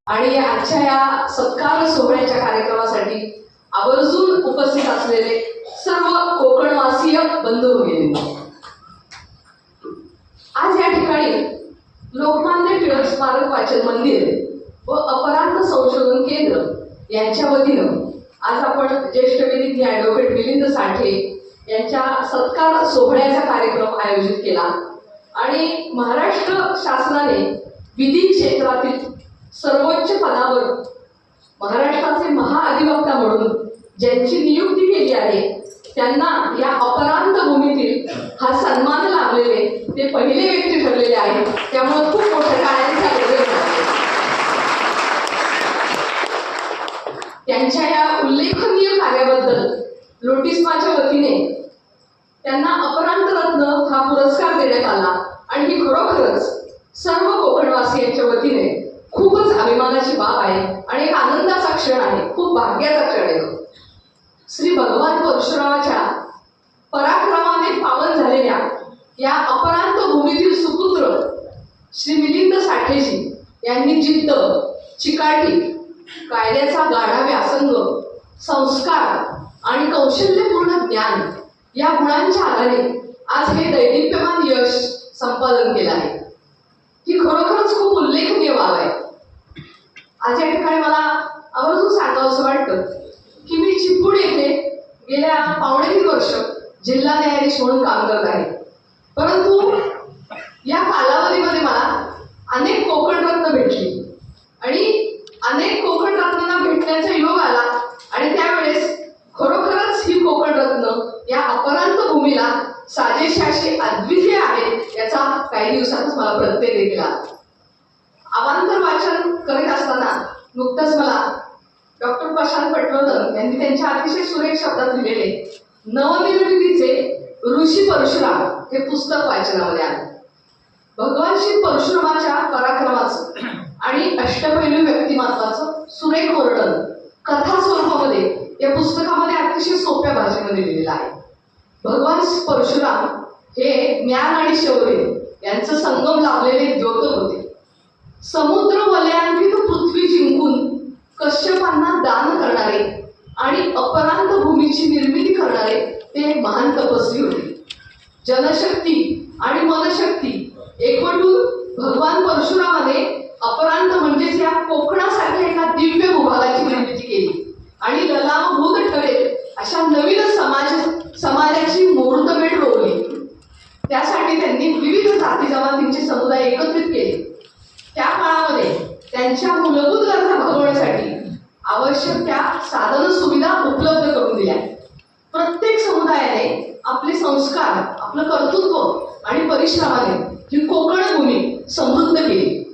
आणि आजच्या या सत्कार सोहळ्याच्या कार्यक्रमासाठी आवर्जून उपस्थित असलेले सर्व कोकणवासीय बंधू भगिनी, आज या ठिकाणी लोकमान्य टिळक स्मारक वाचन मंदिर व अपरांत संशोधन केंद्र यांच्या वतीनं आज आपण ज्येष्ठ विधिज्ञ ॲडव्होकेट मिलिंद साठे यांच्या सत्कार सोहळ्याचा कार्यक्रम आयोजित केला आणि महाराष्ट्र शासनाने विधी क्षेत्रातील सर्वोच्च पदावर महाराष्ट्राचे महाअधिवक्ता म्हणून ज्यांची नियुक्ती केली आहे त्यांना या अपरांत भूमीतील हा सन्मान लाभलेले ते पहिले व्यक्ती ठरलेले आहेत. त्यामुळे खूप मोठ्या टाळ्यांचा गजर त्यांच्या या उल्लेखनीय कार्याबद्दल लोटिस्माच्या वतीने त्यांना अपरांत रत्न हा पुरस्कार देण्यात आला आणि ही खरोखरच सर्व कोकणवासियांच्या वतीने खूपच अभिमानाची बाब आहे आणि एक आनंदाचा क्षण आहे, खूप भाग्याचा क्षण आहे. श्री भगवान परशुरामाच्या पराक्रमाने पावन झालेल्या या अपरांत भूमीतील सुपुत्र श्री मिलिंद साठेजी यांनी जिद्द, चिकाटी, कायद्याचा गाढा व्यासंग, संस्कार आणि कौशल्यपूर्ण ज्ञान या गुणांच्या आधारे आज हे दैदिप्यमान यश संपादन केलं आहे. ही खरोखरच खूप उल्लेखनीय बाब आहे. आज या ठिकाणी मला आवर्जून सांगावंसं वाटतं की मी चिपळूण येथे गेल्या 3.5 वर्ष जिल्हा न्यायाधीश म्हणून काम करत आहे. परंतु या कालावधीमध्ये मला अनेक कोकणरत्न भेटली आणि अनेक कोकणरत्नांना भेटण्याचा योग आला आणि त्यावेळेस खरोखरच ही कोकणरत्न या अपरांत भूमीला साजेशी अशी अद्वितीय आहेत याचा काही दिवसातच मला प्रत्यय दिला. अवांतर वाचन करीत असताना नुकतंच मला डॉक्टर प्रशांत पटवर्धन यांनी त्यांच्या अतिशय सुरेख शब्दात लिहिलेले नवनिर्मितीचे ऋषी परशुराम हे पुस्तक वाचनामध्ये आले. भगवान श्री परशुरामाच्या पराक्रमाचं आणि अष्टपैलू व्यक्तिमत्वाचं सुरेख वर्णन कथा स्वरूपामध्ये या पुस्तकामध्ये अतिशय सोप्या भाषेमध्ये लिहिलेलं आहे. भगवान परशुराम हे ज्ञान आणि शौर्य यांचं संगम लाभलेले द्योतक होते. समुद्र वलयांकित पृथ्वी जिंकून कश्यपांना दान करणारे आणि अपरांत भूमीची निर्मिती करणारे ते महान तपस्वी होते. जनशक्ती आणि मनशक्ती एकवटून भगवान परशुरामाने अपरांत म्हणजेच या कोकणासारख्या एका दिव्य भूभागाची निर्मिती केली आणि ललामभूत ठरेल अशा नवीन समाजाची मुहूर्तमेढ रोवली. त्यासाठी त्यांनी विविध जाती जमातींचे समुदाय एकत्रित केले. त्या काळामध्ये त्यांच्या मूलभूत गरजा भागवण्यासाठी आवश्यक त्या साधन सुविधा उपलब्ध करून दिल्या. प्रत्येक समुदायाने आपले संस्कार, आपलं कर्तृत्व आणि परिश्रमाने ही कोकण भूमी समृद्ध केली.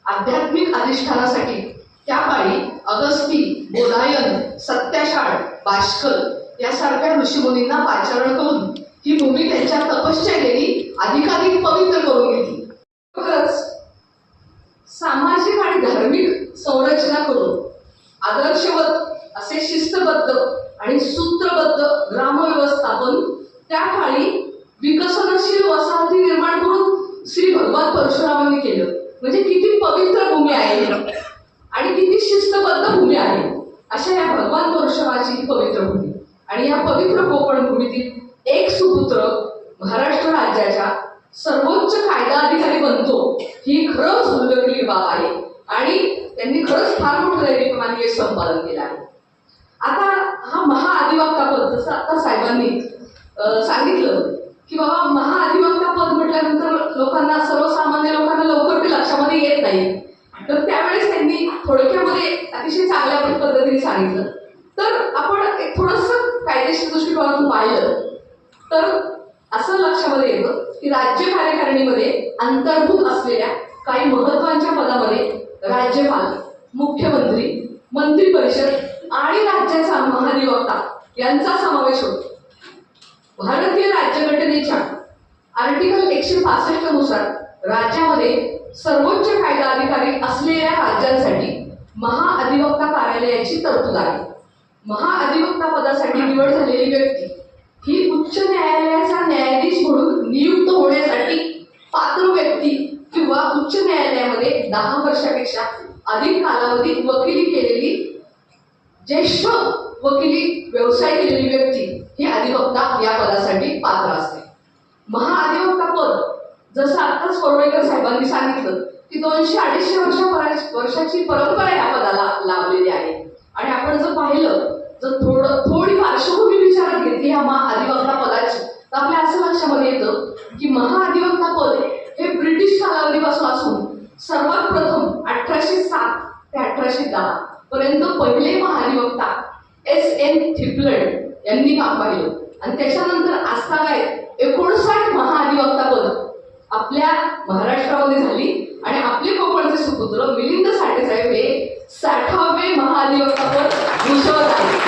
आध्यात्मिक अधिष्ठानासाठी त्या काळी अगस्ती, बोधायन, सत्याषाढ, भास्कर यासारख्या ऋषीमुनींना पाचारण करून ही भूमी त्यांच्या तपश्चर्येने अधिकाधिक पवित्र करून घेतली. खरंच सामाजिक आणि धार्मिक संरचना करून आदर्शवत असे शिस्तबद्ध आणि सूत्रबद्ध ग्रामव्यवस्थापन त्या काळी विकसनशील वसाहती निर्माण करून श्री भगवान परशुरामांनी केलं. म्हणजे किती पवित्र भूमी आहे आणि किती शिस्तबद्ध भूमी आहे अशा या भगवान परशुरामाची ही पवित्र भूमी आणि या पवित्र कोकण भूमीतील एक सुपुत्र महाराष्ट्र राज्याच्या सर्वोच्च कायदा अधिकारी बनतो ही खरंच उल्लेखनीय बाब आहे आणि त्यांनी खरंच फार मोठं दैदिप्यमान यश संपादन केलं आहे. आता हा महाअधिवक्ता पद, जसं आता साहेबांनी सांगितलं की बाबा महाअधिवक्ता पद म्हटल्यानंतर लोकांना, सर्वसामान्य लोकांना लवकर ते लक्षामध्ये येत नाही. तर त्यावेळेस त्यांनी थोडक्यामध्ये अतिशय चांगल्या पद्धतीने सांगितलं. तर आपण एक थोडंसं कायदेशीर दृष्टिकोनातून पाहिलं तर असं लक्षामध्ये येतं की राज्य कार्यकारिणीमध्ये अंतर्भूत असलेल्या काही महत्वाच्या पदामध्ये राज्यपाल, मुख्यमंत्री, मंत्री परिषद आणि राज्याचा महाधिवक्ता यांचा समावेश होतो. भारतीय राज्यघटनेच्या आर्टिकल 165 नुसार राज्यामध्ये सर्वोच्च कायदा अधिकारी असलेल्या राज्यांसाठी महाअधिवक्ता कार्यालयाची तरतूद आहे. महाअधिवक्ता पदासाठी निवड झालेली व्यक्ती ही उच्च न्यायालयाचा न्यायाधीश म्हणून नियुक्त होण्यासाठी पात्र व्यक्ती किंवा उच्च न्यायालयामध्ये 10 वर्षापेक्षा अधिक कालावधीत वकिली केलेली ज्येष्ठ वकिली व्यवसाय केलेली व्यक्ती ही अधिवक्ता या पदासाठी पात्र असते. महाअधिवक्ता पद जसं आत्ताच कोरोळेकर साहेबांनी सांगितलं की 200-250 वर्षाची परंपरा या पदाला लाभलेली आहे. आणि आपण जर पाहिलं, जर थोडी पार्श्वभूमी विचारात घेतली ह्या महाअधिवक्ता पदाची, तर आपल्या असं लक्षामध्ये येतं की महाअधिवक्ता पद हे ब्रिटिश कालावधीपासून असून सर्वात प्रथम 1807 ते 1810 पर्यंत पहिले महाअधिवक्ता S.N. थिपलंड यांनी काम पाहिलं. आणि त्याच्यानंतर आजतागायत 59 महाअधिवक्ता पद आपल्या महाराष्ट्रामध्ये झाली. आणि आपले कोकणचे सुपुत्र मिलिंद साठे साहेब हे 60वे महाअधिवक्ता पद भूषवत आहेत.